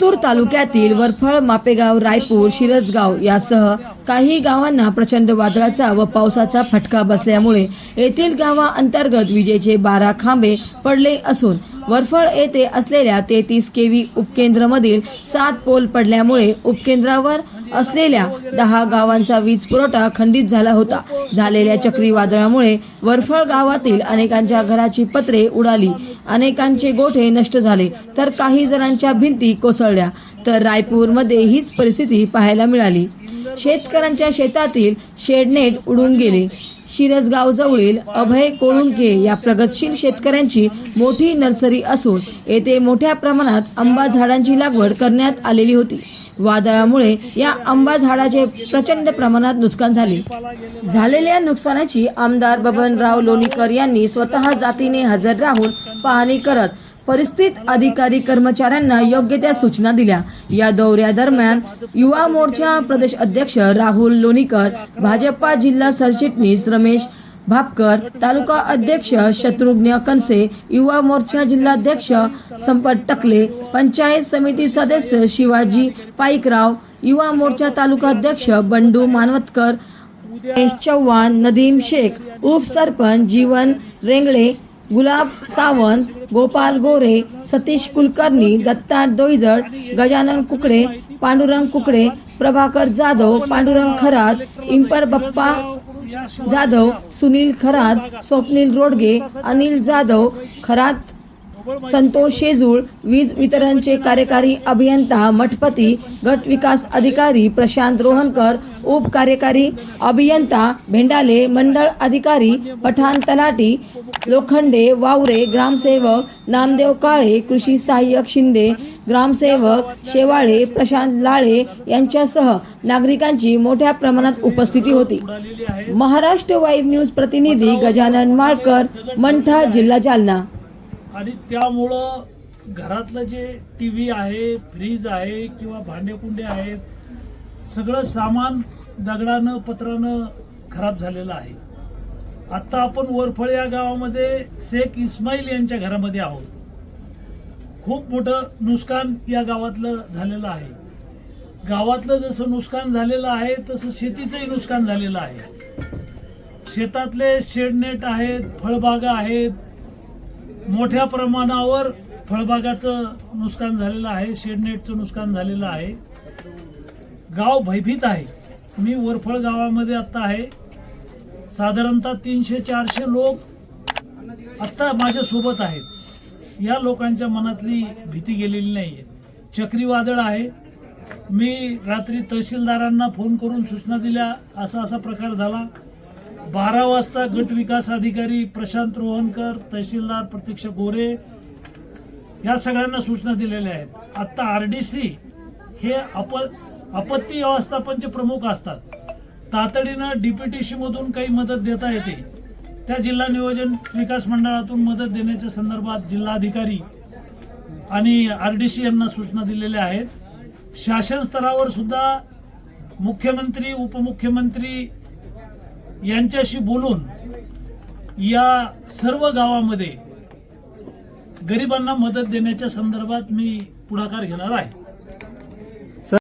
लातूर तालुक्यातील वरफळ, मापेगाव, रायपूर, शिरसगाव यासह काही गावांना प्रचंड वादळाचा व पावसाचा फटका बसल्यामुळे येथील गावांतर्गत विजेचे 12 खांबे पडले असून वरफळ येथे असलेल्या 33 केव्ही उपकेंद्रामधील 7 पोल पडल्यामुळे उपकेंद्रावर असलेल्या 10 गावांचा वीज पुरवठा खंडित झाला होता। झालेल्या चक्रीवादळामुळे वरफळ गावातील अनेकांच्या घराची पत्रे उडाली, अनेकांचे गोठे नष्ट झाले, तर काही जणांच्या भिंती कोसळल्या। तर रायपूरमध्ये हीच परिस्थिती पाहायला मिळाली। शेतकऱ्यांच्या शेतातील शेडनेट उडून गेले। शिरसगाव जवळील अभय कोळुंके या प्रगतशील शेतकऱ्यांची मोठी नर्सरी असून येथे मोठ्या प्रमाणात आंबा झाडांची लागवड करण्यात आलेली होती। वादळामुळे या आंबा झाडाचे प्रचंड प्रमाणात नुकसान झाले। झालेल्या नुकसानाची आमदार बबनराव लोणीकर यांनी स्वतः जातीने हजर राहून पाहणी करत परिस्थित अधिकारी कर्मचाऱ्यांना योग्य त्या सूचना दिल्या। या दौऱ्यादरम्यान युवा मोर्चा प्रदेश अध्यक्ष राहुल लोणीकर, भाजपा जिल्हा सरचिटणीस रमेश भापकर, तालुका अध्यक्ष शत्रुघ्न कनसे, युवा मोर्चा जिल्हाध्यक्ष संपत टकले, पंचायत समिती सदस्य शिवाजी पाईकराव, युवा मोर्चा तालुका अध्यक्ष बंडू मानवतकर, चव्हाण, नदीम शेख, उपसरपंच जीवन रेंगळे, गुलाब सावंत, गोपाल गोरे, सतीश कुलकर्णी, दत्ता डोईजड, गजानन कुकडे, पांडुरंग कुकडे, प्रभाकर जाधव, पांडुरंग खरात, इंपर बप्पा जाधव, सुनील खरात, स्वप्नील रोडगे, अनिल जाधव खरात, संतोष शेजूळ, वीज वितरणचे कार्यकारी अभियंता मठपती, गट विकास अधिकारी प्रशांत रोहनकर, उप कार्यकारी अभियंता भेंडाले, मंडळ अधिकारी पठाण तलाटी लोखंडे, वावरे, ग्रामसेवक नामदेव काळे, कृषी सहाय्यक शिंदे, ग्रामसेवक शेवाळे, प्रशांत लाळे यांच्यासह नागरिकांची मोठ्या प्रमाणात उपस्थिती होती। महाराष्ट्र वाईब न्यूज प्रतिनिधी गजानन माळकर, मंठा, जिल्हा जालना। आणि त्यामुळं घरातलं जे टीव्ही आहे, फ्रीज आहे किंवा भांडेकुंडे आहेत, सगळं सामान दगडानं पत्रानं खराब झालेलं आहे। आता आपण वरफळ या गावामध्ये शेख इस्माईल यांच्या घरामध्ये आहोत। खूप मोठं नुकसान या गावातलं झालेलं आहे। गावातलं जसं नुकसान झालेलं आहे तसं शेतीचंही नुकसान झालेलं आहे। शेतातले शेडनेट आहेत, फळबागा आहेत, मोठ्या प्रमाणावर फळबागाचं नुकसान झालेलं आहे, शेडनेटचं नुकसान झालेलं आहे। गाव भयभीत आहे। मी वरफळ गावामध्ये आता आहे। साधारणतः 300-400 लोक आता माझ्या सोबत आहेत। या लोकांच्या मनातली भीती गेलेली नाहीये। चक्रीवादळ आहे। मी रात्री तहसीलदारांना फोन करून सूचना दिल्या, असा प्रकार झाला। 12 वाजता गट विकास अधिकारी प्रशांत रोहनकर, तहसीलदार प्रत्यक्ष गोरे या सगळ्यांना सूचना दिलेल्या आहेत। आता आरडीसी हे आपत्ती व्यवस्थापनचे प्रमुख असतात। तातडीनं डीपीटीसी मधून काही मदत देता येते, त्या जिल्हा नियोजन विकास मंडळातून मदत देण्याच्या संदर्भात जिल्हाधिकारी आणि आरडीसी यांना सूचना दिलेल्या आहेत। शासन स्तरावर सुद्धा मुख्यमंत्री, उपमुख्यमंत्री यांच्याशी बोलून या सर्व गावामध्ये गरिबांना मदत देण्याच्या संदर्भात मी पुढाकार घेणार आहे।